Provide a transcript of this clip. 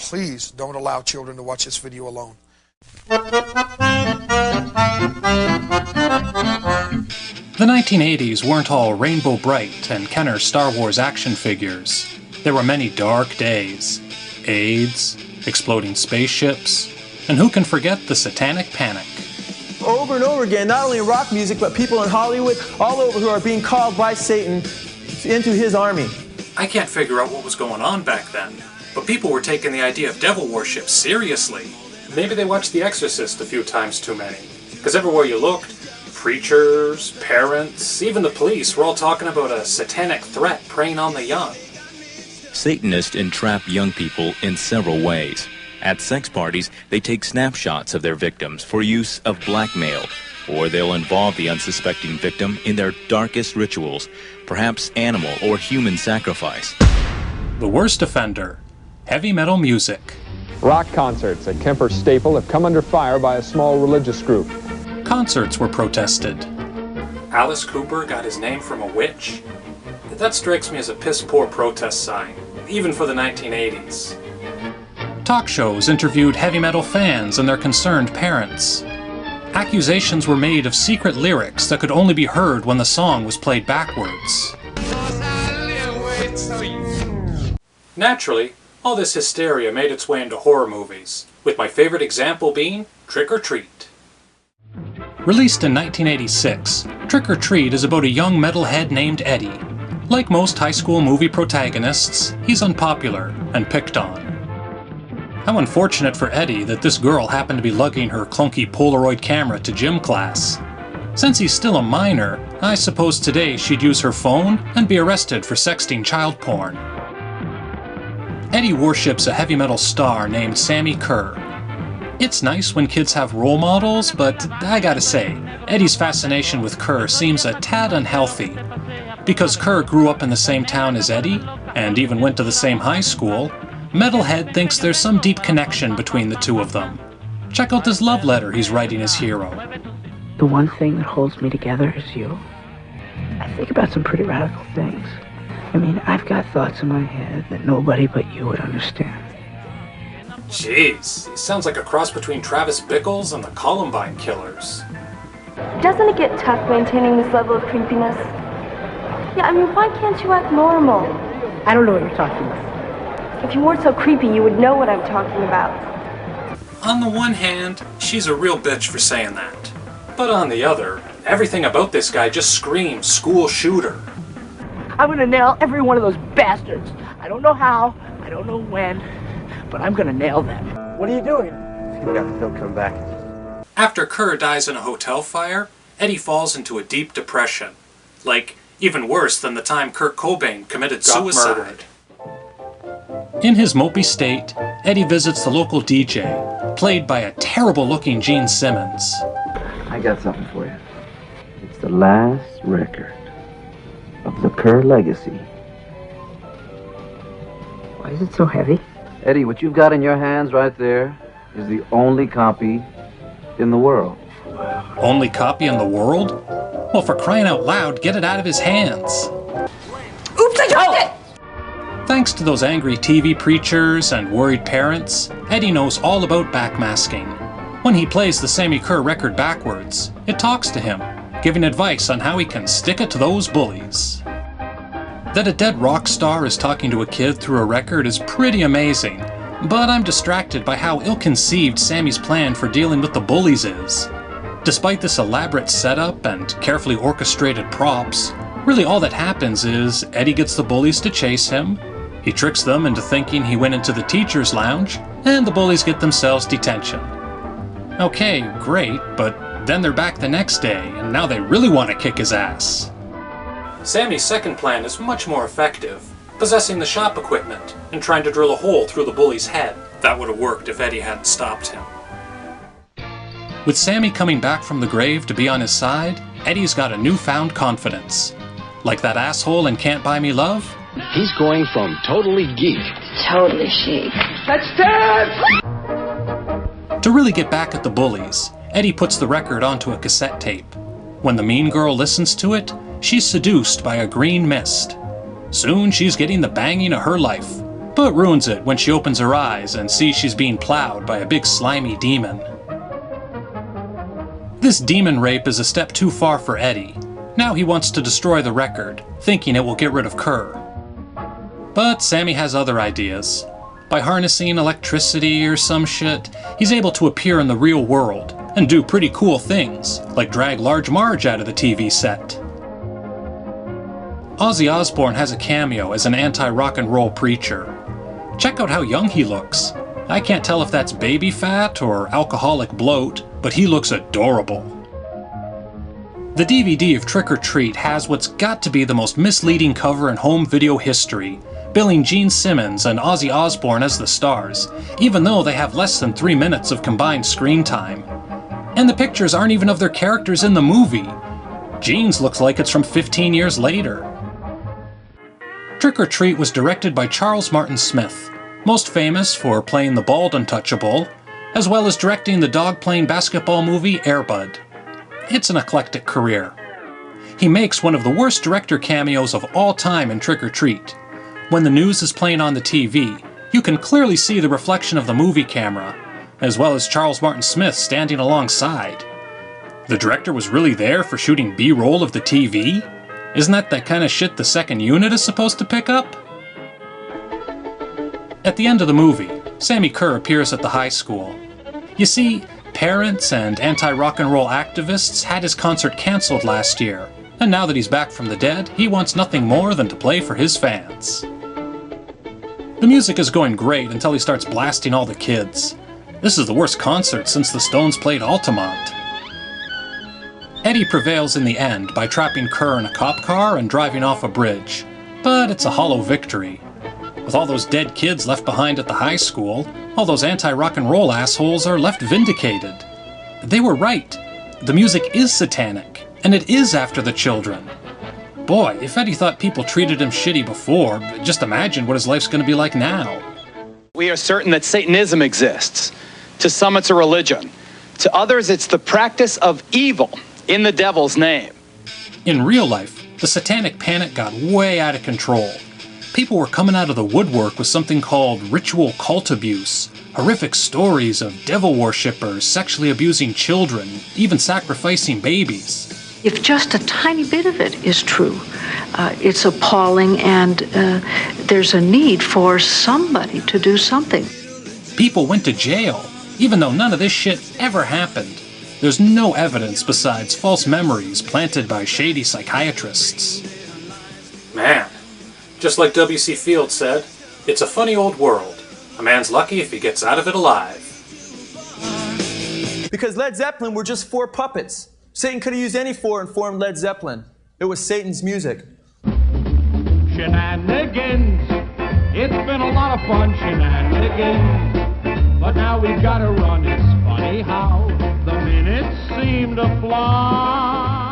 please don't allow children to watch this video alone. The 1980s weren't all rainbow bright and Kenner Star Wars action figures. There were many dark days. AIDS, exploding spaceships, and who can forget the Satanic Panic? Over and over again, not only in rock music, but people in Hollywood, all over, who are being called by Satan into his army. I can't figure out what was going on back then, but people were taking the idea of devil worship seriously. Maybe they watched The Exorcist a few times too many, because everywhere you looked, preachers, parents, even the police were all talking about a satanic threat preying on the young. Satanists entrap young people in several ways. At sex parties, they take snapshots of their victims for use of blackmail, or they'll involve the unsuspecting victim in their darkest rituals, perhaps animal or human sacrifice. The worst offender, heavy metal music. Rock concerts at Kemper Staple have come under fire by a small religious group. Concerts were protested. Alice Cooper got his name from a witch? That strikes me as a piss-poor protest sign, even for the 1980s. Talk shows interviewed heavy metal fans and their concerned parents. Accusations were made of secret lyrics that could only be heard when the song was played backwards. Naturally, all this hysteria made its way into horror movies, with my favorite example being Trick or Treat. Released in 1986, Trick or Treat is about a young metalhead named Eddie. Like most high school movie protagonists, he's unpopular and picked on. How unfortunate for Eddie that this girl happened to be lugging her clunky Polaroid camera to gym class. Since he's still a minor, I suppose today she'd use her phone and be arrested for sexting child porn. Eddie worships a heavy metal star named Sammy Kerr. It's nice when kids have role models, but I gotta say, Eddie's fascination with Kerr seems a tad unhealthy. Because Kerr grew up in the same town as Eddie, and even went to the same high school, Metalhead thinks there's some deep connection between the two of them. Check out this love letter he's writing his hero. The one thing that holds me together is you. I think about some pretty radical things. I mean, I've got thoughts in my head that nobody but you would understand. Jeez, he sounds like a cross between Travis Bickles and the Columbine Killers. Doesn't it get tough maintaining this level of creepiness? Yeah, I mean, why can't you act normal? I don't know what you're talking about. If you weren't so creepy, you would know what I'm talking about. On the one hand, she's a real bitch for saying that. But on the other, everything about this guy just screams school shooter. I'm gonna nail every one of those bastards. I don't know how, I don't know when, but I'm gonna nail them. What are you doing? He'll come back. After Kerr dies in a hotel fire, Eddie falls into a deep depression. Like, even worse than the time Kurt Cobain committed suicide. In his mopey state, Eddie visits the local DJ, played by a terrible-looking Gene Simmons. I got something for you. It's the last record of the Kerr legacy. Why is it so heavy? Eddie, what you've got in your hands right there is the only copy in the world. Only copy in the world? Well, for crying out loud, get it out of his hands. Oops, I dropped it! Thanks to those angry TV preachers and worried parents, Eddie knows all about backmasking. When he plays the Sammy Kerr record backwards, it talks to him, giving advice on how he can stick it to those bullies. That a dead rock star is talking to a kid through a record is pretty amazing, but I'm distracted by how ill-conceived Sammy's plan for dealing with the bullies is. Despite this elaborate setup and carefully orchestrated props, really all that happens is Eddie gets the bullies to chase him, he tricks them into thinking he went into the teacher's lounge, and the bullies get themselves detention. Okay, great, but then they're back the next day, and now they really want to kick his ass. Sammy's second plan is much more effective, possessing the shop equipment and trying to drill a hole through the bully's head. That would have worked if Eddie hadn't stopped him. With Sammy coming back from the grave to be on his side, Eddie's got a newfound confidence. Like that asshole in Can't Buy Me Love? He's going from totally geek. Totally chic. To really get back at the bullies, Eddie puts the record onto a cassette tape. When the mean girl listens to it, she's seduced by a green mist. Soon she's getting the banging of her life, but ruins it when she opens her eyes and sees she's being plowed by a big slimy demon. This demon rape is a step too far for Eddie. Now he wants to destroy the record, thinking it will get rid of Kerr. But Sammy has other ideas. By harnessing electricity or some shit, he's able to appear in the real world and do pretty cool things, like drag Large Marge out of the TV set. Ozzy Osbourne has a cameo as an anti-rock and roll preacher. Check out how young he looks. I can't tell if that's baby fat or alcoholic bloat, but he looks adorable. The DVD of Trick or Treat has what's got to be the most misleading cover in home video history, billing Gene Simmons and Ozzy Osbourne as the stars, even though they have less than 3 minutes of combined screen time. And the pictures aren't even of their characters in the movie. Gene's looks like it's from 15 years later. Trick or Treat was directed by Charles Martin Smith, most famous for playing the bald Untouchable, as well as directing the dog-playing basketball movie Air Bud. It's an eclectic career. He makes one of the worst director cameos of all time in Trick or Treat. When the news is playing on the TV, you can clearly see the reflection of the movie camera, as well as Charles Martin Smith standing alongside. The director was really there for shooting B-roll of the TV? Isn't that the kind of shit the second unit is supposed to pick up? At the end of the movie, Sammy Kerr appears at the high school. You see, parents and anti-rock and roll activists had his concert cancelled last year, and now that he's back from the dead, he wants nothing more than to play for his fans. The music is going great until he starts blasting all the kids. This is the worst concert since the Stones played Altamont. Eddie prevails in the end by trapping Kerr in a cop car and driving off a bridge, but it's a hollow victory. With all those dead kids left behind at the high school, all those anti-rock and roll assholes are left vindicated. They were right. The music is satanic, and it is after the children. Boy, if Eddie thought people treated him shitty before, just imagine what his life's going to be like now. We are certain that Satanism exists. To some, it's a religion. To others, it's the practice of evil in the devil's name. In real life, the Satanic Panic got way out of control. People were coming out of the woodwork with something called ritual cult abuse, horrific stories of devil worshippers sexually abusing children, even sacrificing babies. If just a tiny bit of it is true, it's appalling, and there's a need for somebody to do something. People went to jail, even though none of this shit ever happened. There's no evidence besides false memories planted by shady psychiatrists. Man, just like W.C. Fields said, it's a funny old world. A man's lucky if he gets out of it alive. Because Led Zeppelin were just 4 puppets. Satan could have used any 4 and formed Led Zeppelin. It was Satan's music. Shenanigans. It's been a lot of fun, shenanigans. But now we've got to run. It's funny how the minutes seem to fly.